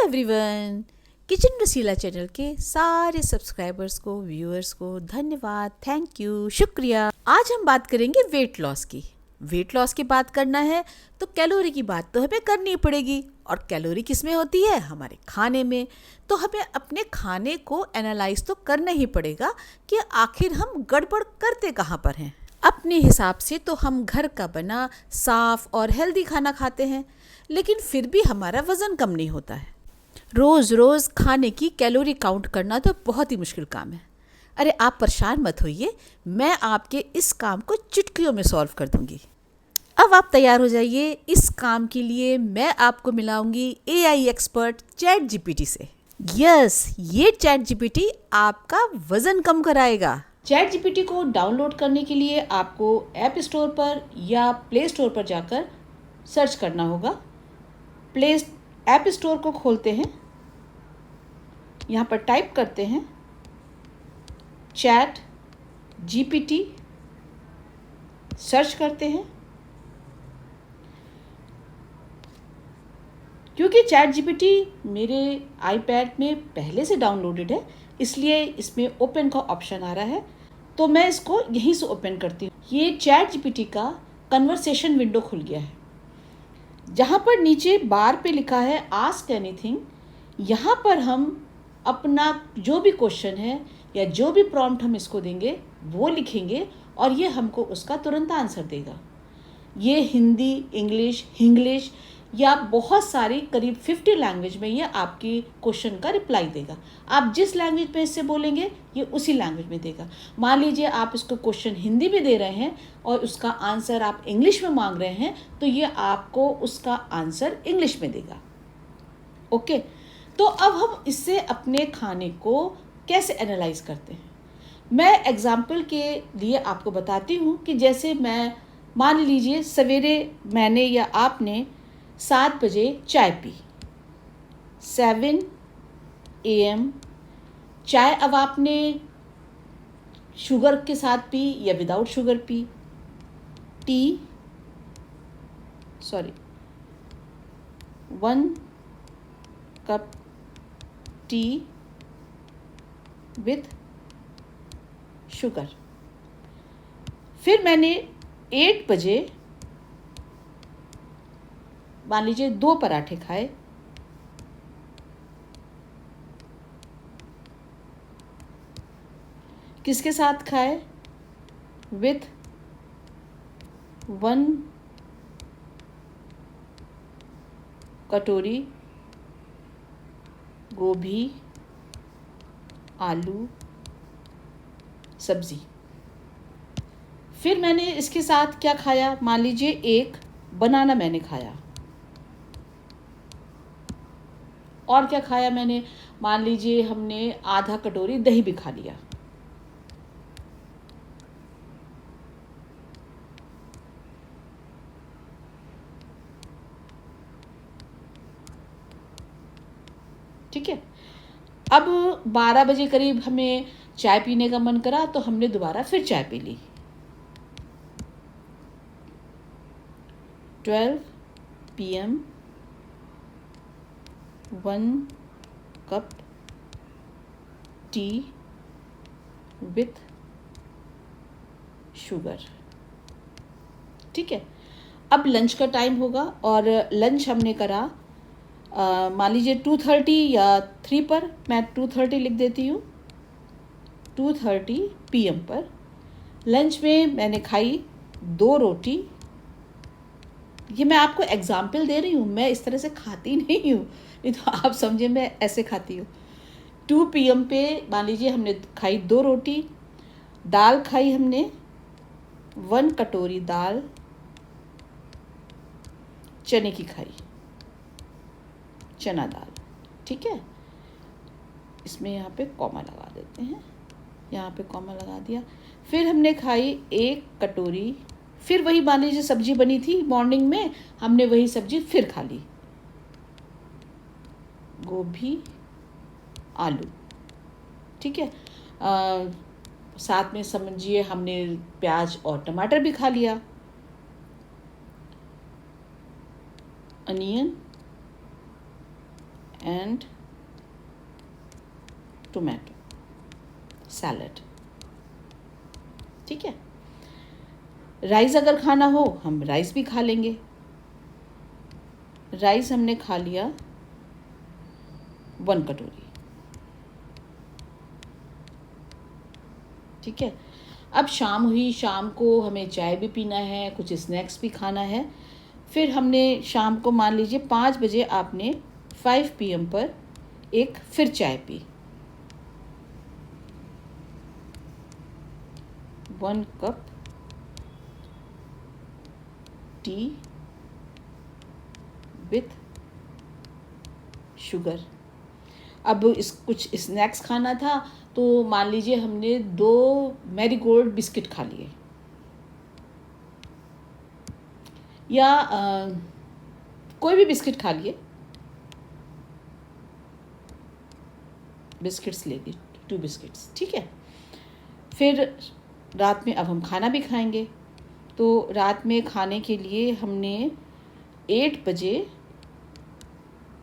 Everyone, kitchen रसीला channel के सारे subscribers को, व्यूअर्स को धन्यवाद, थैंक यू, शुक्रिया। आज हम बात करेंगे वेट लॉस की। वेट लॉस की बात करना है तो कैलोरी की बात तो हमें करनी पड़ेगी। और कैलोरी किस में होती है? हमारे खाने में। तो हमें अपने खाने को एनालाइज तो करना ही पड़ेगा कि आखिर हम गड़बड़ करते कहाँ पर हैं। अपने हिसाब से तो हम घर का बना साफ और हेल्दी खाना खाते हैं, लेकिन फिर भी हमारा वज़न कम नहीं होता है। रोज़ रोज़ खाने की कैलोरी काउंट करना तो बहुत ही मुश्किल काम है। अरे आप परेशान मत होइए, मैं आपके इस काम को चुटकियों में सॉल्व कर दूंगी। अब आप तैयार हो जाइए। इस काम के लिए मैं आपको मिलाऊंगी एआई एक्सपर्ट चैट जीपीटी से। यस, ये चैट जीपीटी आपका वज़न कम कराएगा। चैट जीपीटी को डाउनलोड करने के लिए आपको ऐप स्टोर पर या प्ले स्टोर पर जाकर सर्च करना होगा। ऐप स्टोर को खोलते हैं, यहाँ पर टाइप करते हैं चैट जीपीटी, सर्च करते हैं। क्योंकि चैट जीपीटी मेरे आईपैड में पहले से डाउनलोडेड है, इसलिए इसमें ओपन का ऑप्शन आ रहा है, तो मैं इसको यहीं से ओपन करती हूँ। ये चैट जीपीटी का कन्वर्सेशन विंडो खुल गया है। जहाँ पर नीचे बार पे लिखा है आस्क एनीथिंग, यहाँ पर हम अपना जो भी क्वेश्चन है या जो भी प्रॉम्प्ट हम इसको देंगे वो लिखेंगे और ये हमको उसका तुरंत आंसर देगा। ये हिंदी, इंग्लिश या बहुत सारी करीब 50 लैंग्वेज में ये आपकी क्वेश्चन का रिप्लाई देगा। आप जिस लैंग्वेज में इससे बोलेंगे ये उसी लैंग्वेज में देगा। मान लीजिए आप इसको क्वेश्चन हिंदी में दे रहे हैं और उसका आंसर आप इंग्लिश में मांग रहे हैं, तो ये आपको उसका आंसर इंग्लिश में देगा। ओके, तो अब हम इससे अपने खाने को कैसे एनालाइज करते हैं। मैं एग्जाम्पल के लिए आपको बताती हूँ कि जैसे मैं मान लीजिए सवेरे मैंने या आपने 7 बजे चाय पी, 7 AM चाय। अब आपने शुगर के साथ पी या without sugar P, 1 cup tea with sugar. फिर मैंने 8 बजे मान लीजिए 2 पराठे खाए, किसके साथ खाए? विथ 1 कटोरी गोभी आलू सब्जी। फिर मैंने इसके साथ क्या खाया? मान लीजिए 1 बनाना मैंने खाया। और क्या खाया मैंने? मान लीजिए हमने आधा कटोरी दही भी खा लिया। ठीक है। अब 12 बजे करीब हमें चाय पीने का मन करा, तो हमने दोबारा फिर चाय पी ली। 12 PM 1 cup tea with sugar. ठीक है। अब लंच का टाइम होगा और लंच हमने करा मान लीजिए 2:30 या 3 पर। मैं 2:30 लिख देती हूँ। 2:30 PM पर लंच में मैंने खाई 2 रोटी। ये मैं आपको एग्जाम्पल दे रही हूँ, मैं इस तरह से खाती नहीं हूँ, नहीं तो आप समझे मैं ऐसे खाती हूँ। 2 PM पे मान लीजिए हमने खाई 2 रोटी। दाल खाई हमने 1 कटोरी दाल चने की खाई, चना दाल। ठीक है, इसमें यहाँ पे कॉमा लगा देते हैं, यहाँ पे कॉमा लगा दिया। फिर हमने खाई 1 कटोरी, फिर वही मान लीजिए सब्जी बनी थी मॉर्निंग में, हमने वही सब्जी फिर खा ली, गोभी आलू। ठीक है, साथ में समझिए हमने प्याज और टमाटर भी खा लिया, अनियन एंड टोमेटो सैलड। ठीक है, राइस अगर खाना हो हम राइस भी खा लेंगे। राइस हमने खा लिया 1 कटोरी। ठीक है, अब शाम हुई, शाम को हमें चाय भी पीना है, कुछ स्नैक्स भी खाना है। फिर हमने शाम को मान लीजिए 5 बजे आपने 5 PM पर एक फिर चाय P, 1 cup tea with sugar. अब इस कुछ स्नैक्स खाना था तो मान लीजिए हमने 2 मैरीगोल्ड बिस्किट खा लिए, या कोई भी बिस्किट खा लिए, बिस्किट्स लेंगे 2 बिस्किट्स। ठीक है, फिर रात में अब हम खाना भी खाएंगे। तो रात में खाने के लिए हमने 8 बजे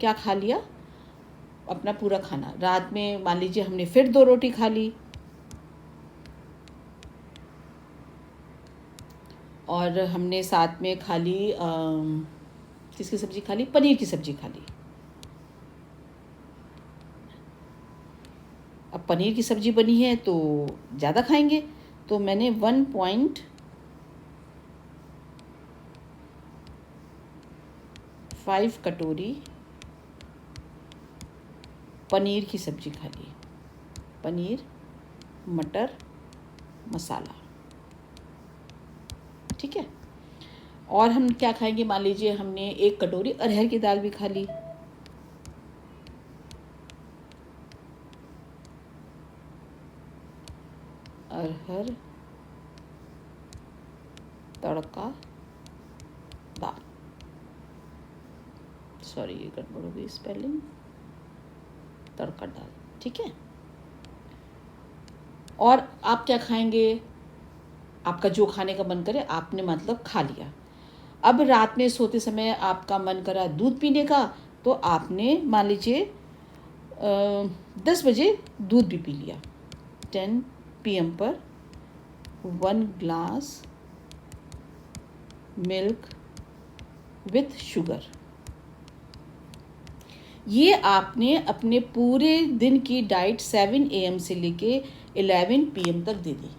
क्या खा लिया, अपना पूरा खाना। रात में मान लीजिए हमने फिर 2 रोटी खा ली, और हमने साथ में खा ली किसकी सब्ज़ी खा ली, पनीर की सब्ज़ी खा ली। अब पनीर की सब्ज़ी बनी है तो ज़्यादा खाएंगे, तो मैंने 1.5 कटोरी पनीर की सब्ज़ी खा ली, पनीर मटर मसाला। ठीक है, और हम क्या खाएंगे, मान लीजिए हमने 1 कटोरी अरहर की दाल भी खा ली। अरहर तड़का दाल, सॉरी ये गड़बड़ हो गई स्पेलिंग, तड़का दाल। ठीक है, और आप क्या खाएंगे, आपका जो खाने का मन करे आपने मतलब खा लिया। अब रात में सोते समय आपका मन करा दूध पीने का, तो आपने मान लीजिए 10 बजे दूध भी पी लिया। 10 PM पर 1 ग्लास मिल्क विथ शुगर। ये आपने अपने पूरे दिन की डाइट 7 AM से लेके 11 PM तक दे दी।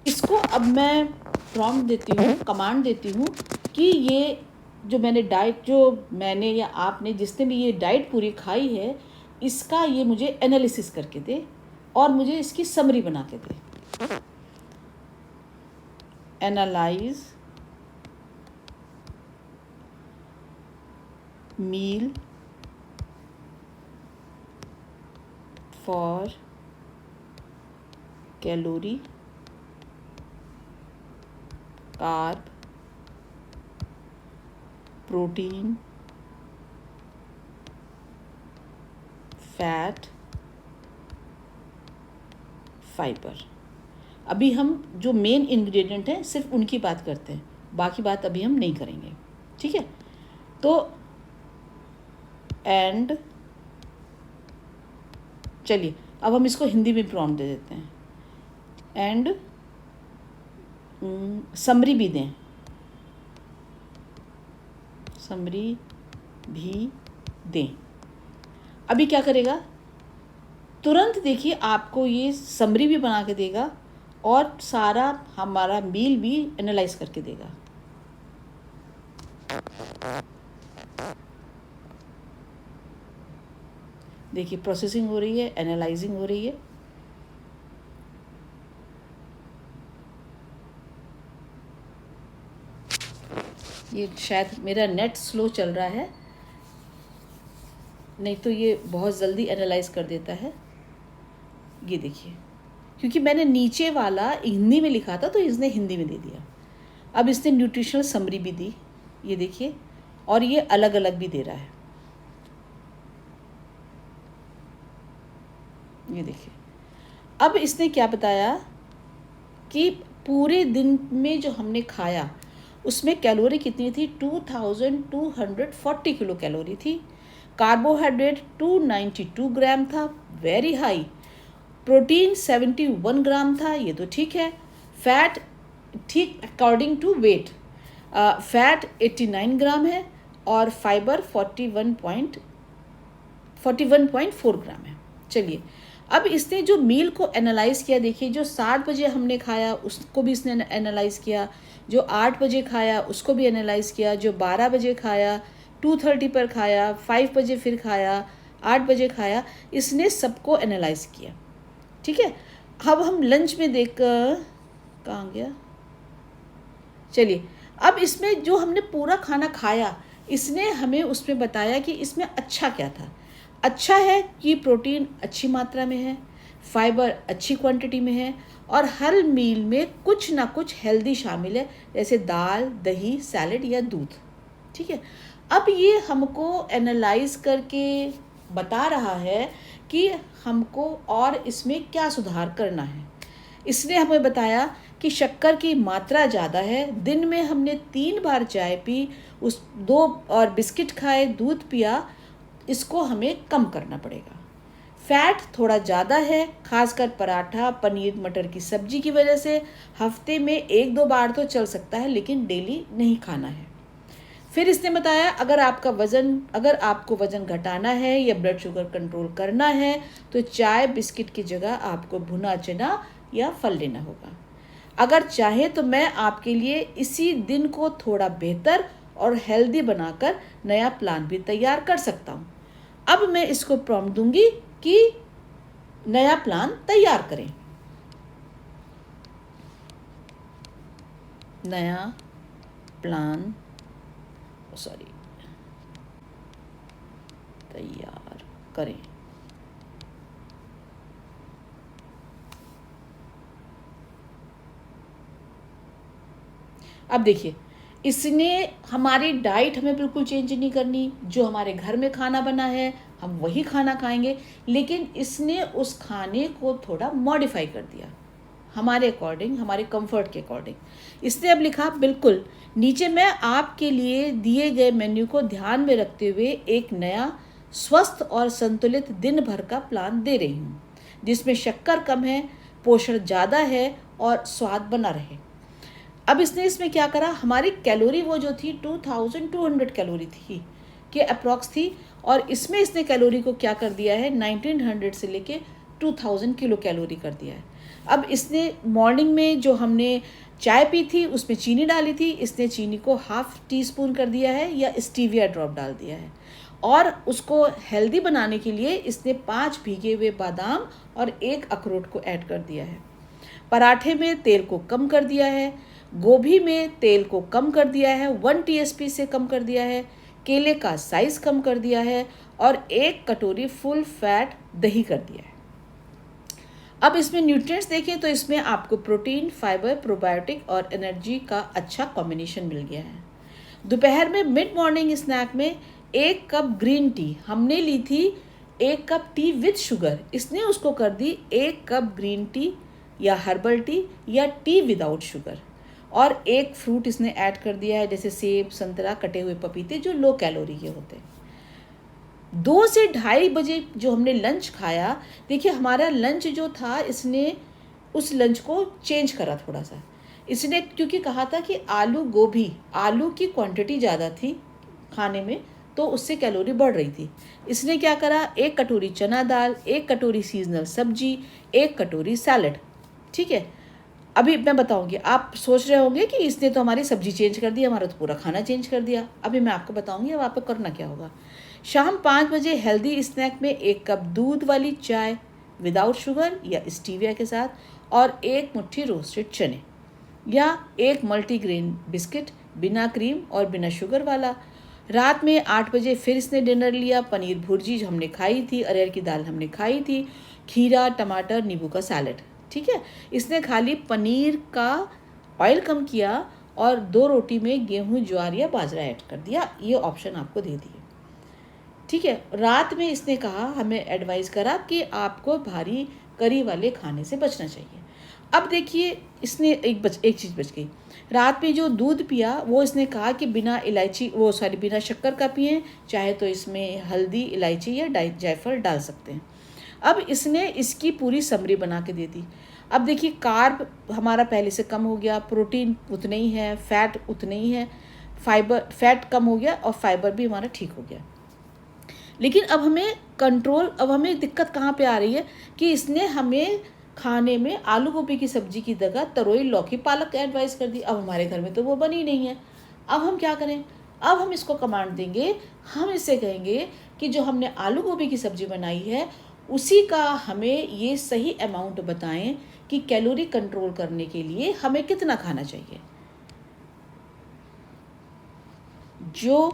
इसको अब मैं प्रॉम्प्ट देती हूँ, कमांड देती हूँ कि ये जो मैंने डाइट, जो मैंने या आपने जिसने भी ये डाइट पूरी खाई है, इसका ये मुझे एनालिसिस करके दे और मुझे इसकी समरी बना के दे। Analyse meal for calorie, carb, protein, fat, fibre. अभी हम जो मेन इंग्रेडिएंट हैं सिर्फ उनकी बात करते हैं, बाकी बात अभी हम नहीं करेंगे। ठीक है, तो एंड चलिए अब हम इसको हिंदी में प्रॉम्प्ट दे देते हैं। एंड समरी भी दें, समरी भी दें। अभी क्या करेगा, तुरंत देखिए आपको ये समरी भी बना के देगा और सारा हमारा मील भी एनालाइज करके देगा। देखिए प्रोसेसिंग हो रही है, एनालाइजिंग हो रही है। ये शायद मेरा नेट स्लो चल रहा है, नहीं तो ये बहुत जल्दी एनालाइज कर देता है। ये देखिए, क्योंकि मैंने नीचे वाला हिंदी में लिखा था तो इसने हिंदी में दे दिया। अब इसने न्यूट्रिशनल समरी भी दी, ये देखिए, और ये अलग अलग भी दे रहा है। ये देखिए, अब इसने क्या बताया कि पूरे दिन में जो हमने खाया उसमें कैलोरी कितनी थी, 2240 किलो कैलोरी थी। कार्बोहाइड्रेट 292 ग्राम था, वेरी हाई। प्रोटीन 71 ग्राम था, ये तो ठीक है। फैट ठीक अकॉर्डिंग टू वेट, फैट 89 ग्राम है और फाइबर 41.4 ग्राम है। चलिए, अब इसने जो मील को एनालाइज किया, देखिए जो 7 बजे हमने खाया उसको भी इसने एनालाइज किया, जो 8 बजे खाया उसको भी एनालाइज किया, जो 12 बजे खाया, 2:30 पर खाया, 5 बजे फिर खाया, 8 बजे खाया, इसने सबको एनालाइज किया। ठीक है, अब हम लंच में देख कहाँ गया, चलिए, अब इसमें जो हमने पूरा खाना खाया इसने हमें उसमें बताया कि इसमें अच्छा क्या था। अच्छा है कि प्रोटीन अच्छी मात्रा में है, फाइबर अच्छी क्वांटिटी में है और हर मील में कुछ ना कुछ हेल्दी शामिल है, जैसे दाल, दही, सैलेड या दूध। ठीक है, अब ये हमको एनालाइज करके बता रहा है कि हमको और इसमें क्या सुधार करना है। इसने हमें बताया कि शक्कर की मात्रा ज़्यादा है, दिन में हमने 3 बार चाय पी, उस 2 और बिस्किट खाए, दूध पिया, इसको हमें कम करना पड़ेगा। फैट थोड़ा ज़्यादा है, खासकर पराठा, पनीर, मटर की सब्जी की वजह से। हफ्ते में 1-2 बार तो चल सकता है लेकिन डेली नहीं खाना है। फिर इसने बताया अगर आपको वज़न घटाना है या ब्लड शुगर कंट्रोल करना है तो चाय बिस्किट की जगह आपको भुना चना या फल लेना होगा। अगर चाहे तो मैं आपके लिए इसी दिन को थोड़ा बेहतर और हेल्दी बनाकर नया प्लान भी तैयार कर सकता हूँ। अब मैं इसको प्रॉम्प्ट दूंगी कि नया प्लान तैयार करें। नया प्लान तैयार करें। अब देखिए, इसने हमारी डाइट हमें बिल्कुल चेंज नहीं करनी, जो हमारे घर में खाना बना है हम वही खाना खाएंगे, लेकिन इसने उस खाने को थोड़ा मॉडिफाई कर दिया हमारे अकॉर्डिंग, हमारे कंफर्ट के अकॉर्डिंग। इसने अब लिखा, बिल्कुल नीचे मैं आपके लिए दिए गए मेन्यू को ध्यान में रखते हुए एक नया स्वस्थ और संतुलित दिन भर का प्लान दे रही हूँ, जिसमें शक्कर कम है, पोषण ज़्यादा है और स्वाद बना रहे। अब इसने इसमें क्या करा, हमारी कैलोरी वो जो थी 2200 कैलोरी थी के अप्रॉक्स थी, और इसमें इसने कैलोरी को क्या कर दिया है, 1900 से लेके 2000 किलो कैलोरी कर दिया है। अब इसने मॉर्निंग में जो हमने चाय पी थी उसमें चीनी डाली थी, इसने चीनी को 1/2 टीस्पून कर दिया है या स्टीविया ड्रॉप डाल दिया है, और उसको हेल्दी बनाने के लिए इसने 5 भीगे हुए बादाम और 1 अखरोट को ऐड कर दिया है। पराठे में तेल को कम कर दिया है, गोभी में तेल को कम कर दिया है, 1 TSP से कम कर दिया है, केले का साइज़ कम कर दिया है और 1 कटोरी फुल फैट दही कर दिया है। अब इसमें न्यूट्रिएंट्स देखें तो इसमें आपको प्रोटीन, फाइबर, प्रोबायोटिक और एनर्जी का अच्छा कॉम्बिनेशन मिल गया है। दोपहर में मिड मॉर्निंग स्नैक में 1 कप ग्रीन टी हमने ली थी, 1 कप टी विद शुगर, इसने उसको कर दी 1 कप ग्रीन टी या हर्बल टी या टी विदाउट शुगर, और 1 फ्रूट इसने ऐड कर दिया है, जैसे सेब, संतरा, कटे हुए पपीते जो लो कैलोरी के होते हैं। 2 से 2:30 बजे जो हमने लंच खाया, देखिए हमारा लंच जो था इसने उस लंच को चेंज करा थोड़ा सा। इसने क्योंकि कहा था कि आलू की क्वांटिटी ज़्यादा थी खाने में, तो उससे कैलोरी बढ़ रही थी। इसने क्या करा, 1 कटोरी चना दाल, 1 कटोरी सीजनल सब्जी, 1 कटोरी सैलड। ठीक है, अभी मैं बताऊंगी, आप सोच रहे होंगे कि इसने तो हमारी सब्जी चेंज कर दी, हमारा तो पूरा खाना चेंज कर दिया। अभी मैं आपको बताऊंगी अब आपको करना क्या होगा। शाम 5 बजे हेल्दी स्नैक में 1 कप दूध वाली चाय विदाउट शुगर या स्टीविया के साथ, और 1 मुट्ठी रोस्टेड चने या 1 मल्टीग्रेन बिस्किट बिना क्रीम और बिना शुगर वाला। रात में 8 बजे फिर इसने डिनर लिया, पनीर भुर्जी जो हमने खाई थी, अरहर की दाल हमने खाई थी, खीरा, टमाटर, नींबू का सैलेड। ठीक है, इसने खाली पनीर का ऑयल कम किया और 2 रोटी में गेहूं, ज्वार या बाजरा ऐड कर दिया, ये ऑप्शन आपको दे दिए। ठीक है, रात में इसने कहा, हमें एडवाइस करा कि आपको भारी करी वाले खाने से बचना चाहिए। अब देखिए, इसने एक चीज़ बच गई। रात में जो दूध पिया वो इसने कहा कि बिना इलायची बिना शक्कर का पिएं, चाहे तो इसमें हल्दी, इलायची या जायफल डाल सकते हैं। अब इसने इसकी पूरी समरी बना के दे दी। अब देखिए, कार्ब हमारा पहले से कम हो गया, प्रोटीन उतने ही है, फैट उतने ही है, फैट कम हो गया और फाइबर भी हमारा ठीक हो गया। लेकिन अब हमें दिक्कत कहाँ पे आ रही है कि इसने हमें खाने में आलू गोभी की सब्जी की जगह तरोई, लौकी, पालक एडवाइस कर दी। अब हमारे घर में तो वो बनी नहीं है। अब हम क्या करें? अब हम इसको कमांड देंगे, हम इससे कहेंगे कि जो हमने आलू गोभी की सब्जी बनाई है उसी का हमें ये सही अमाउंट बताएं कि कैलोरी कंट्रोल करने के लिए हमें कितना खाना चाहिए। जो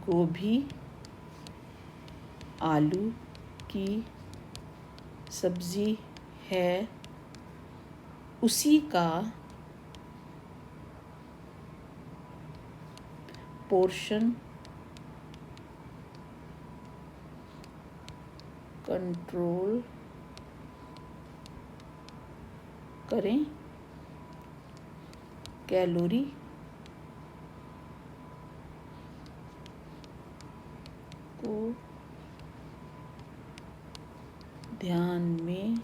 गोभी आलू की सब्जी है उसी का पोर्शन कंट्रोल करें, कैलोरी को ध्यान में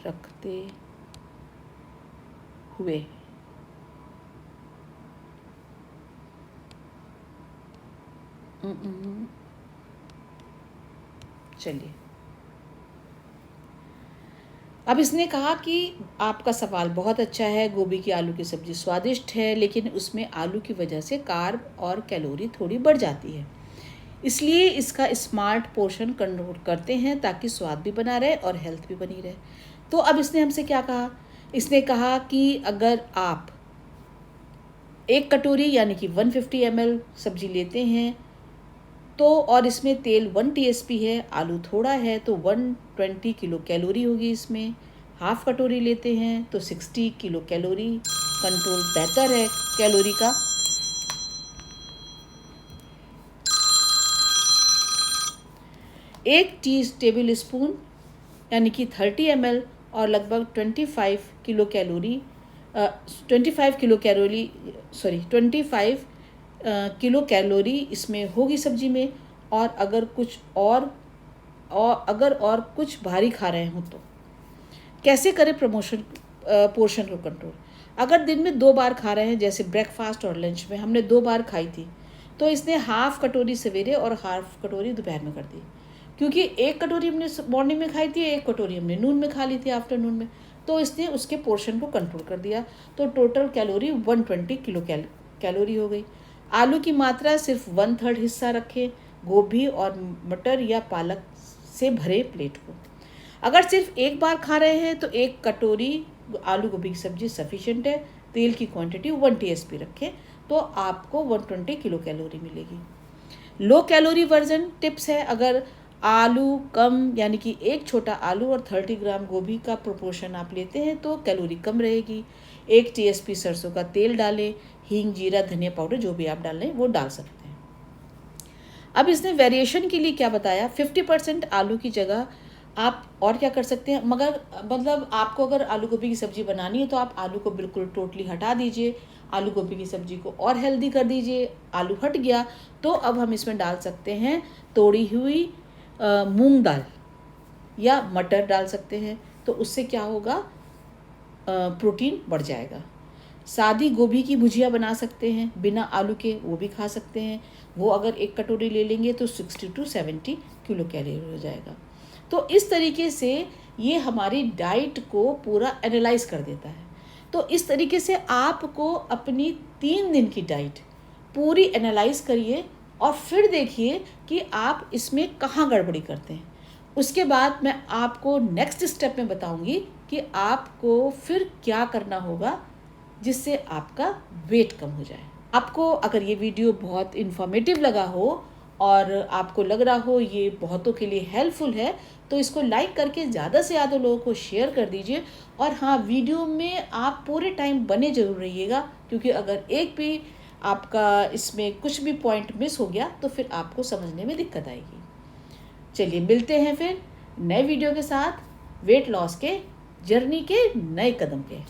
रखते हुए। चलिए, अब इसने कहा कि आपका सवाल बहुत अच्छा है, गोभी की आलू की सब्ज़ी स्वादिष्ट है, लेकिन उसमें आलू की वजह से कार्ब और कैलोरी थोड़ी बढ़ जाती है, इसलिए इसका स्मार्ट पोर्शन कंट्रोल करते हैं ताकि स्वाद भी बना रहे और हेल्थ भी बनी रहे। तो अब इसने हमसे क्या कहा? इसने कहा कि अगर आप 1 कटोरी यानी कि 150 ml सब्जी लेते हैं तो, और इसमें तेल 1 TSP है, आलू थोड़ा है, तो 120 किलो कैलोरी होगी। इसमें हाफ कटोरी लेते हैं तो 60 किलो कैलोरी। कंट्रोल बेहतर है कैलोरी का। एक टेबल स्पून यानी कि 30 ml और लगभग 25 किलो कैलोरी इसमें होगी सब्जी में। और अगर कुछ भारी खा रहे हो तो कैसे करें पोर्शन को कंट्रोल? अगर दिन में 2 बार खा रहे हैं, जैसे ब्रेकफास्ट और लंच में हमने 2 बार खाई थी, तो इसने हाफ कटोरी सवेरे और हाफ कटोरी दोपहर में कर दी, क्योंकि 1 कटोरी हमने मॉर्निंग में खाई थी, 1 कटोरी हमने नून में खा ली थी, आफ्टरनून में, तो इसने उसके पोर्शन को कंट्रोल कर दिया। तो टोटल कैलोरी 120 किलो कैलोरी हो गई। आलू की मात्रा सिर्फ 1/3 हिस्सा रखें गोभी और मटर या पालक से भरे प्लेट को। अगर सिर्फ 1 बार खा रहे हैं तो 1 कटोरी आलू गोभी की सब्जी सफिशिएंट है। तेल की क्वांटिटी 1 TSP रखें तो आपको 120 किलो कैलोरी मिलेगी। लो कैलोरी वर्जन टिप्स है, अगर आलू कम यानी कि 1 छोटा आलू और 30 ग्राम गोभी का प्रोपोर्शन आप लेते हैं तो कैलोरी कम रहेगी। 1 TSP सरसों का तेल डालें, हींग, जीरा, धनिया पाउडर जो भी आप डाल रहे हैं वो डाल सकते हैं। अब इसने वेरिएशन के लिए क्या बताया? 50% आलू की जगह आप और क्या कर सकते हैं, मतलब आपको अगर आलू गोभी की सब्जी बनानी है तो आप आलू को बिल्कुल टोटली हटा दीजिए, आलू गोभी की सब्जी को और हेल्दी कर दीजिए। आलू हट गया तो अब हम इसमें डाल सकते हैं तोड़ी हुई मूंग दाल या मटर डाल सकते हैं, तो उससे क्या होगा, प्रोटीन बढ़ जाएगा। सादी गोभी की भुजिया बना सकते हैं बिना आलू के, वो भी खा सकते हैं। वो अगर 1 कटोरी ले लेंगे तो 60 to 70 किलो कैलोरी हो जाएगा। तो इस तरीके से ये हमारी डाइट को पूरा एनालाइज कर देता है। तो इस तरीके से आपको अपनी 3 दिन की डाइट पूरी एनालाइज करिए और फिर देखिए कि आप इसमें कहाँ गड़बड़ी करते हैं। उसके बाद मैं आपको नेक्स्ट स्टेप में बताऊंगी कि आपको फिर क्या करना होगा जिससे आपका वेट कम हो जाए। आपको अगर ये वीडियो बहुत इन्फॉर्मेटिव लगा हो और आपको लग रहा हो ये बहुतों के लिए हेल्पफुल है तो इसको लाइक करके ज़्यादा से ज़्यादा लोगों को शेयर कर दीजिए। और हाँ, वीडियो में आप पूरे टाइम बने जरूर रहिएगा, क्योंकि अगर एक भी आपका इसमें कुछ भी पॉइंट मिस हो गया तो फिर आपको समझने में दिक्कत आएगी। चलिए मिलते हैं फिर नए वीडियो के साथ वेट लॉस के जर्नी के नए कदम पे।